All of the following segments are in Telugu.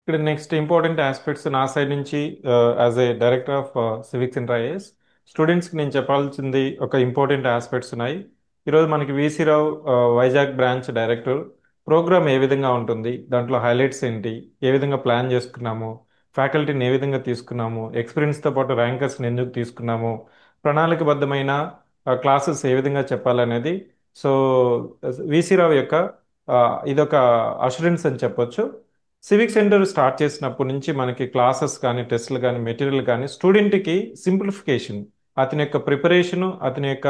ఇక్కడ నెక్స్ట్ ఇంపార్టెంట్ ఆస్పెక్ట్స్ నా సైడ్ నుంచి as a director of civics and IAS స్టూడెంట్స్కి నేను చెప్పాల్సింది ఒక ఇంపార్టెంట్ ఆస్పెక్ట్స్ ఉన్నాయి. ఈరోజు మనకి వీసీ రావు వైజాగ్ బ్రాంచ్ డైరెక్టర్ ప్రోగ్రామ్ ఏ విధంగా ఉంటుంది, దాంట్లో హైలైట్స్ ఏంటి, ఏ విధంగా ప్లాన్ చేసుకున్నాము, ఫ్యాకల్టీని ఏ విధంగా తీసుకున్నాము, ఎక్స్పీరియన్స్తో పాటు ర్యాంకర్స్ని ఎందుకు తీసుకున్నాము, ప్రణాళికబద్ధమైన క్లాసెస్ ఏ విధంగా చెప్పాలనేది. సో వీసీ రావు యొక్క ఆ, ఇదొక అష్యూరెన్స్ అని చెప్పొచ్చు. సివిక్ సెంటర్ స్టార్ట్ చేసినప్పటి నుంచి మనకి క్లాసెస్ కానీ టెస్ట్లు కానీ మెటీరియల్ కానీ స్టూడెంట్కి సింప్లిఫికేషన్, అతని యొక్క ప్రిపరేషను, అతని యొక్క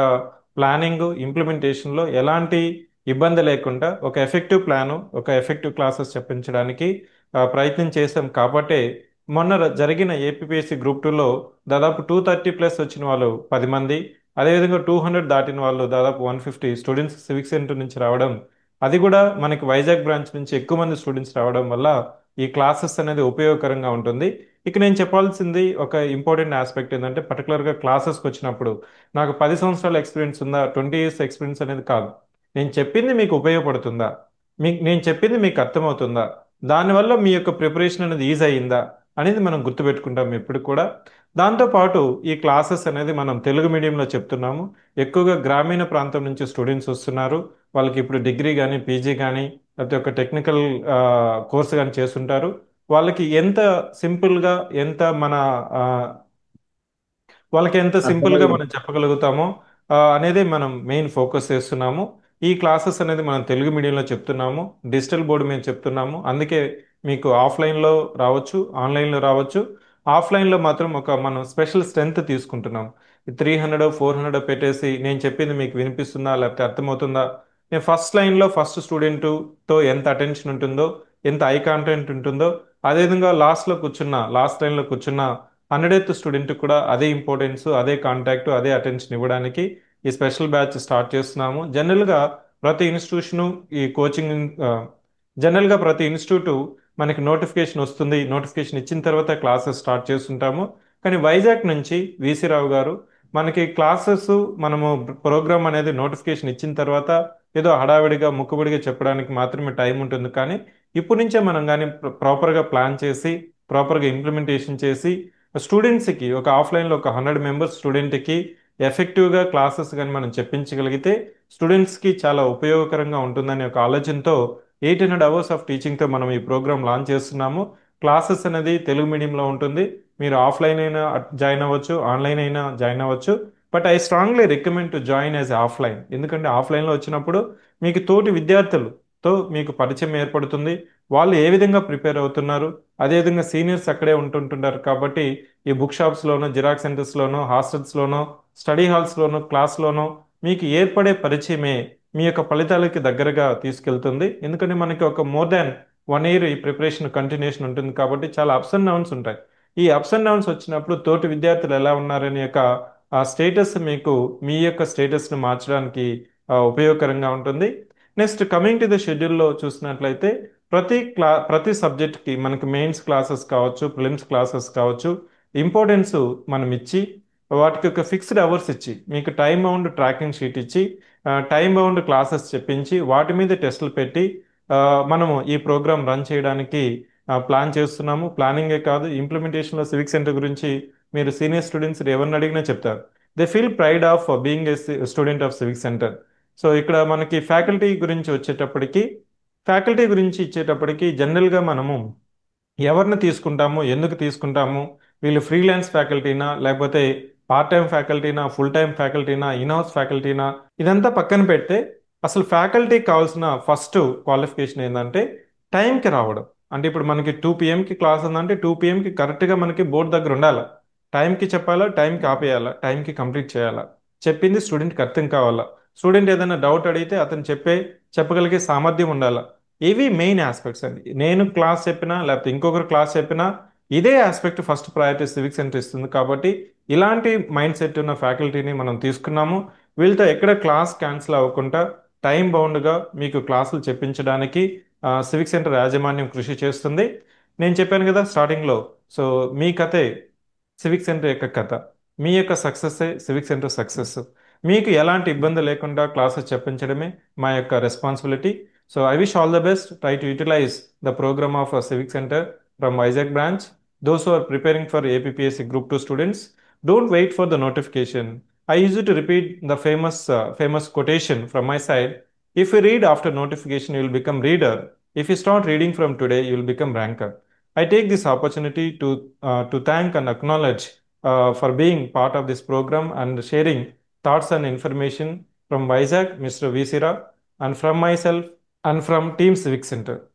ప్లానింగ్ ఇంప్లిమెంటేషన్లో ఎలాంటి ఇబ్బంది లేకుండా ఒక ఎఫెక్టివ్ ప్లాను, ఒక ఎఫెక్టివ్ క్లాసెస్ చెప్పించడానికి ప్రయత్నం చేశాం. కాబట్టే మొన్న జరిగిన ఏపీపీఎస్సీ గ్రూప్ 2లో దాదాపు 230+ వచ్చిన వాళ్ళు 10 మంది, అదేవిధంగా 200 దాటిన వాళ్ళు దాదాపు 150 స్టూడెంట్స్ సివిక్ సెంటర్ నుంచి రావడం, అది కూడా మనకి వైజాగ్ బ్రాంచ్ నుంచి ఎక్కువ మంది స్టూడెంట్స్ రావడం వల్ల ఈ క్లాసెస్ అనేది ఉపయోగకరంగా ఉంటుంది. ఇక నేను చెప్పాల్సింది ఒక ఇంపార్టెంట్ ఆస్పెక్ట్ ఏంటంటే, పర్టికులర్గా క్లాసెస్కి వచ్చినప్పుడు నాకు 10 సంవత్సరాల ఎక్స్పీరియన్స్ ఉందా, 20 ఇయర్స్ ఎక్స్పీరియన్స్ అనేది కాదు. నేను చెప్పింది మీకు ఉపయోగపడుతుందా, నేను చెప్పింది మీకు అర్థమవుతుందా, దానివల్ల మీ యొక్క ప్రిపరేషన్ అనేది ఈజీ అయ్యిందా అనేది మనం గుర్తుపెట్టుకుంటాం ఎప్పుడు కూడా. దాంతోపాటు ఈ క్లాసెస్ అనేది మనం తెలుగు మీడియంలో చెప్తున్నాము. ఎక్కువగా గ్రామీణ ప్రాంతం నుంచి స్టూడెంట్స్ వస్తున్నారు. వాళ్ళకి ఇప్పుడు డిగ్రీ కానీ పీజీ కానీ లేకపోతే ఒక టెక్నికల్ కోర్స్ కానీ చేస్తుంటారు. వాళ్ళకి ఎంత సింపుల్గా, ఎంత మన ఆ, వాళ్ళకి ఎంత సింపుల్గా అర్థమయ్యేది. మనం చెప్పగలుగుతామో అనేది మనం మెయిన్ ఫోకస్ చేస్తున్నాము. ఈ క్లాసెస్ అనేది మనం తెలుగు మీడియంలో చెప్తున్నాము, డిజిటల్ బోర్డు మీద చెప్తున్నాము. అందుకే మీకు ఆఫ్లైన్లో రావచ్చు, ఆన్లైన్లో రావచ్చు. ఆఫ్లైన్లో మాత్రం ఒక మనం స్పెషల్ స్ట్రెంగ్త్ తీసుకుంటున్నాం. 300 400 పెట్టేసి నేను చెప్పింది మీకు వినిపిస్తుందా లేకపోతే అర్థమవుతుందా, నేను ఫస్ట్ లైన్లో ఫస్ట్ స్టూడెంట్తో ఎంత అటెన్షన్ ఉంటుందో, ఎంత ఐ కాంటాక్ట్ ఉంటుందో, అదేవిధంగా లాస్ట్ లైన్లో కూర్చున్న 100th స్టూడెంట్ కూడా అదే ఇంపార్టెన్స్, అదే కాంటాక్ట్, అదే అటెన్షన్ ఇవ్వడానికి ఈ స్పెషల్ బ్యాచ్ స్టార్ట్ చేస్తున్నాము. ప్రతి ఇన్స్టిట్యూషను ఈ కోచింగ్ జనరల్గా ప్రతి ఇన్స్టిట్యూట్ మనకి నోటిఫికేషన్ వస్తుంది, నోటిఫికేషన్ ఇచ్చిన తర్వాత క్లాసెస్ స్టార్ట్ చేస్తుంటాము. కానీ వైజాగ్ నుంచి వీసీ రావు గారు మనకి క్లాసెస్, మనము ప్రోగ్రామ్ అనేది నోటిఫికేషన్ ఇచ్చిన తర్వాత ఏదో హడావిడిగా ముక్కుబడిగా చెప్పడానికి మాత్రమే టైం ఉంటుంది. కానీ ఇప్పటి నుంచే మనం కానీ ప్రాపర్గా ప్లాన్ చేసి, ప్రాపర్గా ఇంప్లిమెంటేషన్ చేసి, స్టూడెంట్స్కి ఒక ఆఫ్లైన్లో ఒక 100 మెంబర్స్ స్టూడెంట్కి ఎఫెక్టివ్గా క్లాసెస్ కానీ మనం చెప్పించగలిగితే స్టూడెంట్స్కి చాలా ఉపయోగకరంగా ఉంటుందనే ఒక ఆలోచనతో 800 అవర్స్ ఆఫ్ టీచింగ్తో మనం ఈ ప్రోగ్రామ్ లాంచ్ చేస్తున్నాము. క్లాసెస్ అనేది తెలుగు మీడియంలో ఉంటుంది. మీరు ఆఫ్లైన్ అయినా జాయిన్ అవ్వచ్చు, ఆన్లైన్ అయినా జాయిన్ అవ్వచ్చు. But I strongly recommend to join as offline. ఎందుకంటే ఆఫ్లైన్లో వచ్చినప్పుడు మీకు తోటి విద్యార్థులతో మీకు పరిచయం ఏర్పడుతుంది. వాళ్ళు ఏ విధంగా ప్రిపేర్ అవుతున్నారు, అదేవిధంగా సీనియర్స్ అక్కడే ఉంటుంటారు. కాబట్టి ఈ బుక్ షాప్స్లోనో, జిరాక్స్ సెంటర్స్లోనో, హాస్టల్స్లోనో, స్టడీ హాల్స్లోనో, క్లాస్లోనో మీకు ఏర్పడే పరిచయమే మీ యొక్క ఫలితాలకి దగ్గరగా తీసుకెళ్తుంది. ఎందుకంటే మనకి ఒక మోర్ దాన్ 1 ఇయర్ ఈ ప్రిపరేషన్ కంటిన్యూషన్ ఉంటుంది. కాబట్టి చాలా అప్స్ అండ్ డౌన్స్ ఉంటాయి. ఈ అప్స్ అండ్ డౌన్స్ వచ్చినప్పుడు తోటి విద్యార్థులు ఎలా ఉన్నారనే యొక్క ఆ స్టేటస్ మీకు మీ యొక్క స్టేటస్ను మార్చడానికి ఉపయోగకరంగా ఉంటుంది. నెక్స్ట్ కమింగ్ టు ద షెడ్యూల్లో చూసినట్లయితే ప్రతి సబ్జెక్ట్కి మనకి మెయిన్స్ క్లాసెస్ కావచ్చు, ప్రిలిమ్స్ క్లాసెస్ కావచ్చు, ఇంపార్టెన్స్ మనం ఇచ్చి వాటికి ఒక ఫిక్స్డ్ అవర్స్ ఇచ్చి, మీకు టైం బౌండ్ ట్రాకింగ్ షీట్ ఇచ్చి, టైం బౌండ్ క్లాసెస్ చెప్పించి, వాటి మీద టెస్టులు పెట్టి మనము ఈ ప్రోగ్రామ్ రన్ చేయడానికి ప్లాన్ చేస్తున్నాము. ప్లానింగే కాదు, ఇంప్లిమెంటేషన్లో సివిక్ సెంటర్ గురించి మీరు సీనియర్ స్టూడెంట్స్ ఎవరిని అడిగినా చెప్తారు. They feel pride of being a student of civic centre. So ఇక్కడ మనకి ఫ్యాకల్టీ గురించి ఇచ్చేటప్పటికి జనరల్గా మనము ఎవరిని తీసుకుంటాము, ఎందుకు తీసుకుంటాము, వీళ్ళు ఫ్రీలాన్స్ ఫ్యాకల్టీనా లేకపోతే పార్ట్ టైం ఫ్యాకల్టీనా, ఫుల్ టైం ఫ్యాకల్టీనా, ఇన్హౌస్ ఫ్యాకల్టీనా, ఇదంతా పక్కన పెడితే అసలు ఫ్యాకల్టీకి కావాల్సిన ఫస్ట్ క్వాలిఫికేషన్ ఏంటంటే టైంకి రావడం. అంటే ఇప్పుడు మనకి 2 PM క్లాస్ ఉందంటే 2 PM కరెక్ట్గా మనకి బోర్డు దగ్గర ఉండాలా, టైంకి చెప్పాలా, టైంకి ఆపేయాలా, టైంకి కంప్లీట్ చేయాలా, చెప్పింది స్టూడెంట్కి అర్థం కావాలా, స్టూడెంట్ ఏదైనా డౌట్ అడిగితే అతను చెప్పగలిగే సామర్థ్యం ఉండాలా. ఇవి మెయిన్ ఆస్పెక్ట్స్ అండి. నేను క్లాస్ చెప్పినా లేకపోతే ఇంకొకరు క్లాస్ చెప్పినా ఇదే aspect first priority civic centre ఇస్తుంది. కాబట్టి ఇలాంటి మైండ్ సెట్ ఉన్న ఫ్యాకల్టీని మనం తీసుకున్నాము. వీళ్ళతో ఎక్కడ క్లాస్ క్యాన్సిల్ అవ్వకుండా టైం బౌండ్గా మీకు క్లాసులు చెప్పించడానికి సివిక్ సెంటర్ యాజమాన్యం కృషి చేస్తుంది. నేను చెప్పాను కదా స్టార్టింగ్లో. సో మీ కథే సివిక్ సెంటర్ యొక్క కథ, మీ యొక్క సక్సెస్సే సివిక్ సెంటర్ సక్సెస్. మీకు ఎలాంటి ఇబ్బంది లేకుండా క్లాసెస్ చెప్పించడమే మా యొక్క responsibility. So I wish all the best. Try to utilize the program of civic center from Vizag branch. Those who are preparing for APPSC Group 2 students, don't wait for the notification. I used to repeat the famous quotation from my side. If you read after notification, you will become reader. If you start reading from today, you will become ranker. I take this opportunity to thank and acknowledge for being part of this program and sharing thoughts and information from Vizag, Mr. Visira, and from myself and from Team Civic Center.